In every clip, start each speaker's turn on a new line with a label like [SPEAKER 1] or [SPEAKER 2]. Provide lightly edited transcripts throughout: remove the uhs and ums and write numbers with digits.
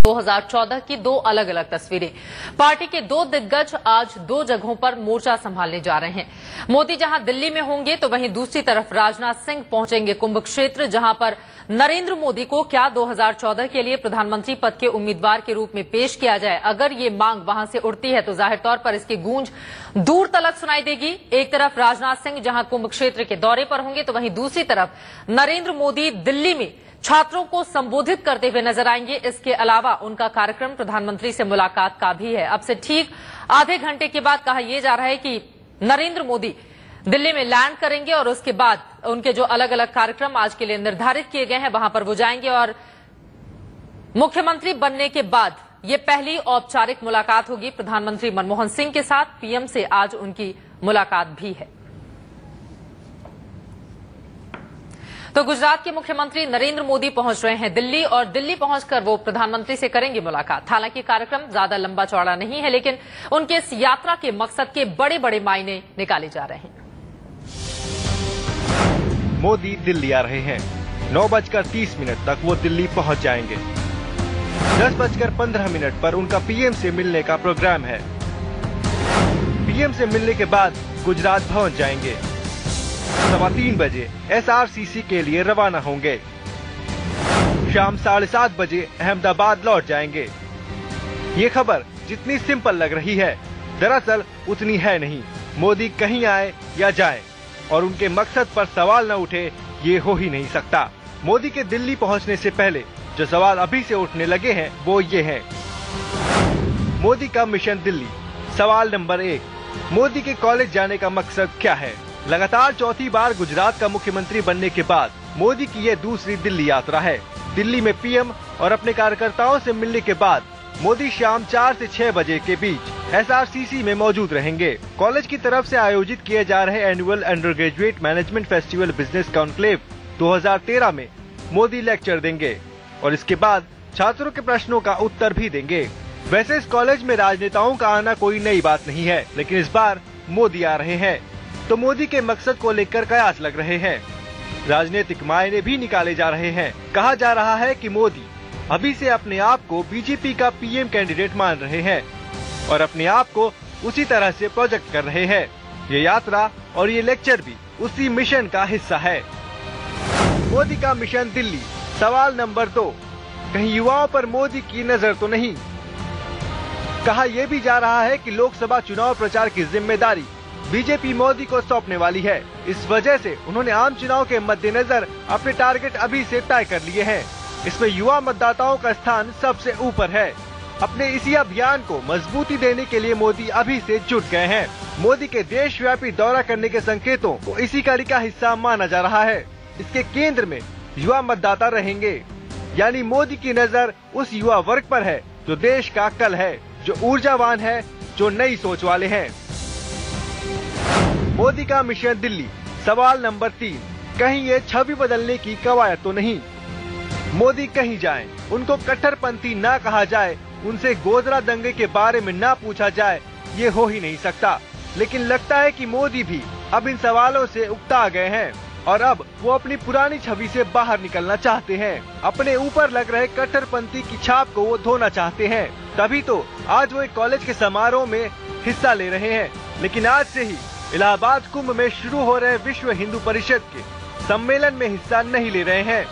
[SPEAKER 1] 2014 की दो अलग अलग तस्वीरें। पार्टी के दो दिग्गज आज दो जगहों पर मोर्चा संभालने जा रहे हैं। मोदी जहां दिल्ली में होंगे तो वहीं दूसरी तरफ राजनाथ सिंह पहुंचेंगे कुंभ क्षेत्र, जहां पर नरेंद्र मोदी को क्या 2014 के लिए प्रधानमंत्री पद के उम्मीदवार के रूप में पेश किया जाए। अगर ये मांग वहां से उठती है तो जाहिर तौर पर इसकी गूंज दूर तलक सुनाई देगी। एक तरफ राजनाथ सिंह जहां कुंभ क्षेत्र के दौरे पर होंगे तो वहीं दूसरी तरफ नरेंद्र मोदी दिल्ली में छात्रों को संबोधित करते हुए नजर आएंगे। इसके अलावा उनका कार्यक्रम प्रधानमंत्री से मुलाकात का भी है। अब से ठीक आधे घंटे के बाद कहा यह जा रहा है कि नरेंद्र मोदी दिल्ली में लैंड करेंगे और उसके बाद उनके जो अलग अलग कार्यक्रम आज के लिए निर्धारित किए गए हैं वहां पर वो जाएंगे और मुख्यमंत्री बनने के बाद ये पहली औपचारिक मुलाकात होगी प्रधानमंत्री मनमोहन सिंह के साथ। पीएम से आज उनकी मुलाकात भी है। तो गुजरात के मुख्यमंत्री नरेंद्र मोदी पहुंच रहे हैं दिल्ली और दिल्ली पहुंचकर वो प्रधानमंत्री से करेंगे मुलाकात। हालांकि कार्यक्रम ज्यादा लंबा चौड़ा नहीं है, लेकिन उनके इस यात्रा के मकसद के बड़े बड़े मायने निकाले जा रहे हैं।
[SPEAKER 2] मोदी दिल्ली आ रहे हैं। 9:30 तक वो दिल्ली पहुंच जाएंगे। 10:15 पर उनका पीएम से मिलने का प्रोग्राम है। पीएम से मिलने के बाद गुजरात पहुंच जाएंगे। 3:15 बजे एसआरसीसी के लिए रवाना होंगे। शाम 7:30 बजे अहमदाबाद लौट जाएंगे। ये खबर जितनी सिंपल लग रही है, दरअसल उतनी है नहीं। मोदी कहीं आए या जाए और उनके मकसद पर सवाल न उठे, ये हो ही नहीं सकता। मोदी के दिल्ली पहुंचने से पहले जो सवाल अभी से उठने लगे हैं वो ये हैं। मोदी का मिशन दिल्ली। सवाल नंबर 1, मोदी के कॉलेज जाने का मकसद क्या है? लगातार चौथी बार गुजरात का मुख्यमंत्री बनने के बाद मोदी की ये दूसरी दिल्ली यात्रा है। दिल्ली में पीएम और अपने कार्यकर्ताओं से मिलने के बाद मोदी शाम 4 से 6 बजे के बीच एसआरसीसी में मौजूद रहेंगे। कॉलेज की तरफ से आयोजित किए जा रहे annual under graduate management festival business conclave 2013 में मोदी लेक्चर देंगे और इसके बाद छात्रों के प्रश्नों का उत्तर भी देंगे। वैसे इस कॉलेज में राजनेताओं का आना कोई नई बात नहीं है, लेकिन इस बार मोदी आ रहे हैं तो मोदी के मकसद को लेकर कयास लग रहे हैं। राजनीतिक मायने भी निकाले जा रहे हैं। कहा जा रहा है कि मोदी अभी से अपने आप को बीजेपी का पीएम कैंडिडेट मान रहे हैं और अपने आप को उसी तरह से प्रोजेक्ट कर रहे हैं। ये यात्रा और ये लेक्चर भी उसी मिशन का हिस्सा है। मोदी का मिशन दिल्ली। सवाल नंबर 2, कहीं युवाओं पर मोदी की नजर तो नहीं? कहा यह भी जा रहा है कि लोकसभा चुनाव प्रचार की जिम्मेदारी बीजेपी मोदी को सौंपने वाली है। इस वजह से उन्होंने आम चुनाव के मद्देनजर अपने टारगेट अभी से तय कर लिए हैं। इसमें युवा मतदाताओं का स्थान सबसे ऊपर है। अपने इसी अभियान को मजबूती देने के लिए मोदी अभी से जुट गए हैं। मोदी के देशव्यापी दौरा करने के संकेतों को इसी कड़ी का हिस्सा माना जा रहा है। इसके केंद्र में युवा मतदाता रहेंगे, यानी मोदी की नजर उस युवा वर्ग पर है जो देश का कल है, जो ऊर्जावान है, जो नई सोच वाले हैं। मोदी का मिशन दिल्ली। सवाल नंबर 3, कहीं ये छवि बदलने की कवायद तो नहीं? मोदी कहीं जाएं, उनको कट्टरपंथी ना कहा जाए, उनसे गोधरा दंगे के बारे में ना पूछा जाए, ये हो ही नहीं सकता। लेकिन लगता है कि मोदी भी अब इन सवालों से उकता गए हैं और अब वो अपनी पुरानी छवि से बाहर निकलना चाहते हैं। अपने ऊपर लग रहे कट्टरपंथी की छाप को वो धोना चाहते हैं। तभी तो आज वो एक कॉलेज के समारोह में हिस्सा ले रहे हैं। लेकिन आज से ही इलाहाबाद कुंभ में शुरू हो रहे विश्व हिंदू परिषद के सम्मेलन में हिस्सा नहीं ले रहे हैं।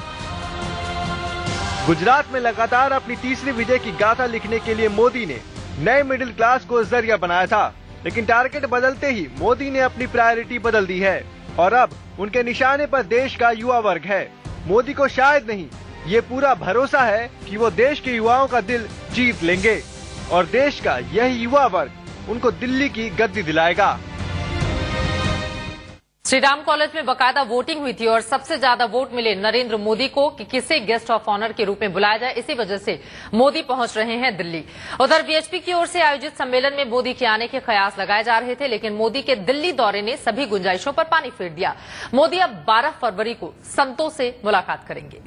[SPEAKER 2] गुजरात में लगातार अपनी तीसरी विजय की गाथा लिखने के लिए मोदी ने नए मिडिल क्लास को जरिया बनाया था, लेकिन टारगेट बदलते ही मोदी ने अपनी प्रायोरिटी बदल दी है और अब उनके निशाने पर देश का युवा वर्ग है। मोदी को शायद नहीं, ये पूरा भरोसा है कि वो देश के युवाओं का दिल जीत लेंगे और देश का यही युवा वर्ग उनको दिल्ली की गद्दी दिलाएगा।
[SPEAKER 1] श्रीराम कॉलेज में बकायदा वोटिंग हुई थी और सबसे ज्यादा वोट मिले नरेंद्र मोदी को कि किसे गेस्ट ऑफ ऑनर के रूप में बुलाया जाए। इसी वजह से मोदी पहुंच रहे हैं दिल्ली। उधर बीएचपी की ओर से आयोजित सम्मेलन में मोदी के आने के कयास लगाए जा रहे थे, लेकिन मोदी के दिल्ली दौरे ने सभी गुंजाइशों पर पानी फेर दिया। मोदी अब 12 फरवरी को संतों से मुलाकात करेंगे।